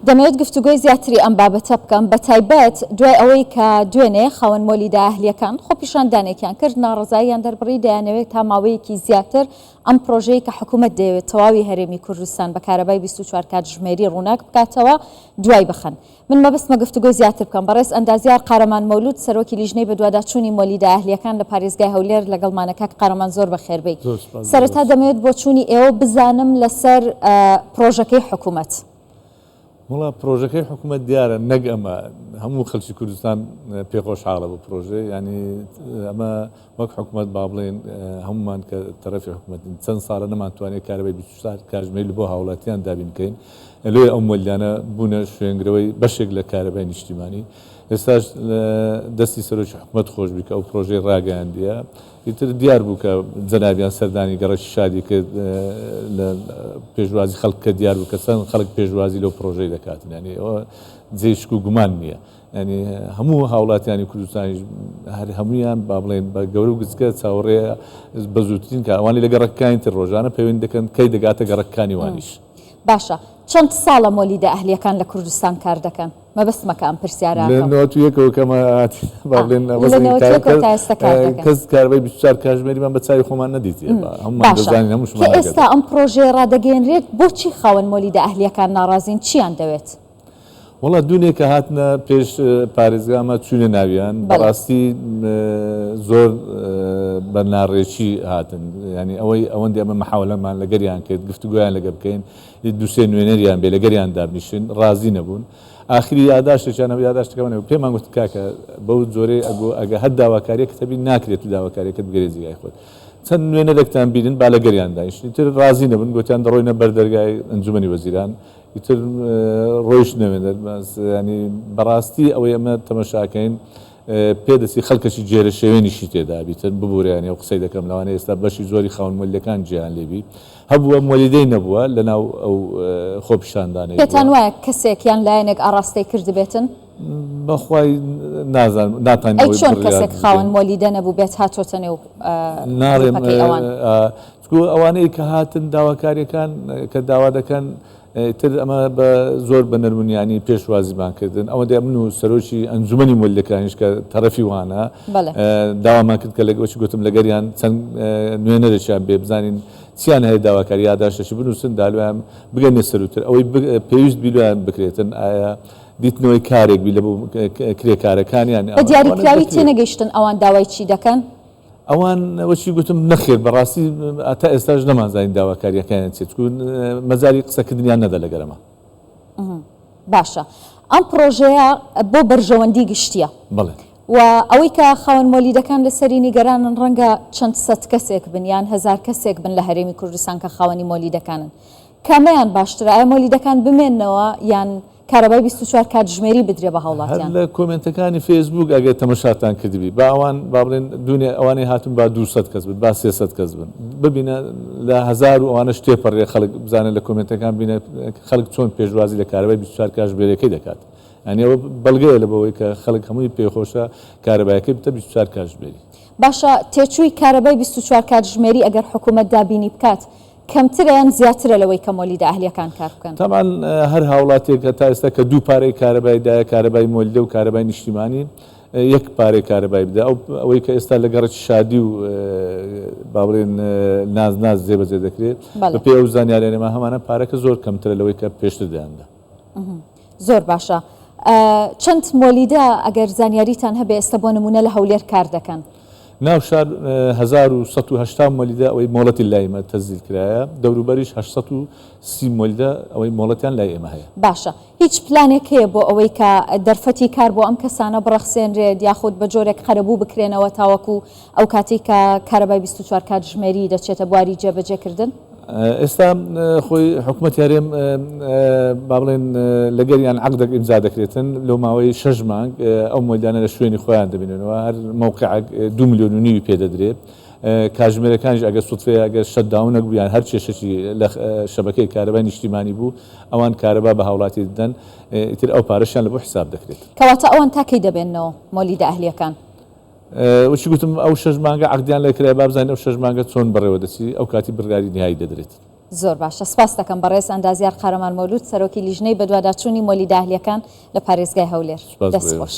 دەمەوێت گفتوگۆی زیاتری ئەم بابەتە بکەم بە تایبەت دوای ئەوەی کە دوێنێ خاوەن مۆلیدا ئەهلیەکان خۆپیشاندانێکیان کرد ناڕزاییان دەربڕی دەیانەوێت تا ماوەیەکی زیاتر ئەم پرۆژەیە کە حکوومەت دەیەوێت تەواوی هەرێمی کوردستان بە کارەبای 24 کاتژمێری ڕووناک بکاتەوە دوای بخەن. من مەبەستمە گفتوگۆی زیاتر بکەم بەڕێز ئەندازیار قارەمان مەولود سەرۆکی لیژنەی بەدواداچوونی مۆلیدا ئەهلیەکان لە پارێزگای هەولێر لەگەڵمانەکە قارەمان زۆر بەخێربەی. سەرەتا دەمەوێت بۆ چوونی ئێوە بزانم لەسەر پرۆژەکەی حکوومەت. وڵا پرۆژەکەی حکوومەت دیارە نەک ئەمە هەموو خەڵکی کوردستان پێخۆشحاڵە بۆ پرۆژێ ینی ئەمە وەک حکوومەت با بڵێن هەمومان کە تەرەفی حکوومەتین چەند ساڵە نەمانتوانێت کارەبای 24 کاتژمێری بۆ هاوڵاتیان دابینکەین لێ ئەو مۆلیانە بوونە شوێنگرەوەی بەشێک لە کارەبای نیشتیمانی ئێستاش دەستی سەرۆکی حکوومەت خۆش بکە ئەو پرۆژەی ڕاگەیاندیە ئیتر دیار بوو کە جەنابیان سەردانی گەڕەکی شادی کرد لە پێشوازی خەڵک کە دیار بوو کە چەند خەڵک پێشوازی لەو پرۆژەی دەکاتن ینی ئەوە جێشک و گومان نییە ینی هەموو هاوڵاتیانی کوردستانی هەر هەمویان با بڵێن بە گەورە و گچکە چاوەڕێ بە زووترین کە ئەوانی لە گەڕەکانی تر ڕۆژانە پەیوەند دەکەن کەی دەگاتە گەڕەکانی وانیش. باشە چەند ساڵە مۆلیدا ئەهلیەکان لە کوردستان کار دەکەن؟ مەبەستمەکە ئەم پرسیارە لەنەوەتویەکەوە کەمە کەس کارەبای 24 کاتژمێریمان بە چاوی خۆمان نەدیتێ هەمومان دەزانین هەمووشمان کە ئێستا ئەم پرۆژەیە ڕادەگەێنرێت بۆچی خاوەن مۆلیدا ئەهلیەکان ناڕازین چیان دەوێت؟ وڵا دوونێک کە هاتنە پێش پارێزگامە چوونە ناویان بەڕاستی زۆر بە ناڕێکی هاتن ینی ئەوەندی ئەمە مەحاولەمان لەگەریان کرد گفتوگویان لەگە بکەین دووسێ نوێنەریان بێ لەگەریان دابنیشن ڕازی نەبوون ئاخری یاداشتێکیانەوە یاداشتەکەمانەوە پێمان گوت کاکە بەو جۆرەی ئەگە هەر داواکاریە کتەبی ناکرێت و داواکاریەکەت بگرێزیگای خۆت چەند نوێنە دەکتان بینن با لەگەریان دانیشتن تر ڕازی نەبوون گوتیان دەڕۆینە بەردەرگای ئەنجومەنی وەزیران ئیتر ڕۆیش نەوێنێت ینی بەڕاستی ئەوەی ئەمە تەمەشاکەین پێدەچی خەڵکەشی جێرە شێوێنیشی تێدا بیتن ببوورێنی ئەو قسەی دەکەم لەوانەیە ئێستا بەشی زۆری خاوەن مۆلیەکان جیان لێبی هەبووە مۆلیدەی نەبووە لەناو ئەو خۆپیشاندانەی پێتان وایە کەسێکیان لایەنێک ئاڕاستەی کردبێتن؟ بەخوای نازانم ناتوانین چۆن کەسێک خاوەن مۆلیدە نەبوو بێت هاتۆتە نێو ناڕێم ئەوانەی کە هاتن داواکاریەکان کە داوا دەکەن تر ئەمە بە زۆر بە نەرمونیانی پێشوازیبانکردن ئەوە دێ من و سەرۆکی ئەنجومەنی مۆلیەکانیش کە تەرەفی وانە داوامان کرد کە لەگەوەی گوتم لەگەریان چەند نوێنە دەچیان بێ بزانین چیان هەیە داواکاری یاداشتەشی بنووسن دالویان بگەنێ سەروتر ئەوەی پێویست بیلویان بکرێتن ئایا دیتنەوەی کارێک بی لە بۆ کرێکارەکانیان بە دیاریکراوی تێنەگەیشتن ئەوان داوای چی دەکەن؟ ئەوان وەچی گوتم نەخێر بەڕاستی تا ئێستاش نەمانزانین داواکاریەکانیان چێت مەزاری قسەکردنیان نەدە لەگەرەمە. باشە ئەم پرۆژەیە بۆ بەرژەوەندی گشتیە بڵێ و ئەوەی کە خاوەن مۆلیدەکان لەسەری نیگەرانن ڕەنگە چەند سەد کەسێک بن یان هەزار کەسێک بن لە هەرێمی کوردستان کە خاوەنی مۆلیدەکانن کامەیان باشترە ئایا مۆلیدەکان بمێننەوە یان کارەبای 24 کاتژمێری بدرێ بە هاوڵاتیان؟ لە کۆمنتەکانی فێسبوک ئەگەر تەمەشاتان کردبی با ئەوان با بڵێن دوێ ئەوانەی هاتون با 200 کەس بن با 300 کەس بن ببینە لە هزار و ئەوانە شتێپەڕێ خەڵک بزانە لە کۆمنتەکان بینە خەڵک چۆن پێشوازی لە کارەبای 24 کاتژمێریەکەی دەکات ئەنی ئەوە بەڵگەیە لە بەوەی کە خەڵک هەمووی پێخۆشە کارەبایەکەی بتە 24 کاتژمێری. باشە تێچووی کارەبای 24 کاتژمێری ئەگەر حکوومەت دابینی بکات کەمترە یان زیاترە لەوەی کە مۆلیدا ئەهلیەکان کار بکەن؟ تەمان هەر هاوڵاتێک کە تا ئێستا کە دوو پارەی کارەبایدایە کارەبای مۆلیدە و کارەبای نیشتیمانی یەک پارەی کارەبای بدە ئەوەی کە ئێستا لە گەڕەکی شادی و با بڵێن ناز جێبەجێ دەکرێت بە پێ ئەو زانیاریانەمە هەمانە پارەکە زۆر کەمترە لەوەی کە پێشتر دەیاندا. زۆر باشە چەند مۆلیدە ئەگەر زانیاریتان هەبێ ئێستا بۆ نمونە لە هەولێر کار دەکەن؟ ناو شار 1180 مۆلیدە ئەوەی مۆڵەتی لای ئێمە تەزیل کرایە دەوروبەریش 830 مۆلیدە ئەوەی مۆڵەتیان لای ئێمە هەیە. باشە هیچ پلانێک هەیە بۆ ئەوەی کە دەرفەتی کار بۆ ئەم کەسانە بڕەخسێنرێت یاخود بە جۆرێک قەرەبوو بکرێنەوە تاوەکو ئەو کاتی کە کارەبای 24 کاتژمێری دەچێتە بواری جێبەجێکردن؟ ئێستا خۆی حکوومەت یارێم با بڵێن لەگەریان عەقدێک ئیمزا دەکرێتن لەو ماوەی 6 مانگ ئەو مۆلیدانە لە شوێنی خۆیان دەبیننەوە هەر موقعێک 2 ملیۆن و نیوی پێدەدرێت کاتژمێرەکانیش ئەگەر سوتفەیە ئەگەر شەتداون بیان هەر کێشەی لە شەبەکەی کارەبای نیشتیمانی بوو ئەوان کارەبا بە هاوڵاتی دەدەن ئیتر ئەو پارەشیان لە بۆ حساب دەکرێت. کەواتە ئەوان تاکەی دەبێنەوە مۆلیدە ئەهلیەکان؟ وشی گوتم ئەو 6 مانگە عەقدیان لێ کرای با بزانین ئەو 6 مانگە چۆن بەڕێوە دەچی ئەو کاتی بڕیاری نهایی دەدرێت. زۆر باشە سپاس دەکەم بەڕێز ئەندازیار قارەمان مەولود سەرۆکی لیژنەی بەدواداچوونی مۆلیدە ئەهلیەکان لە پارێزگای هەولێر دەست خۆش.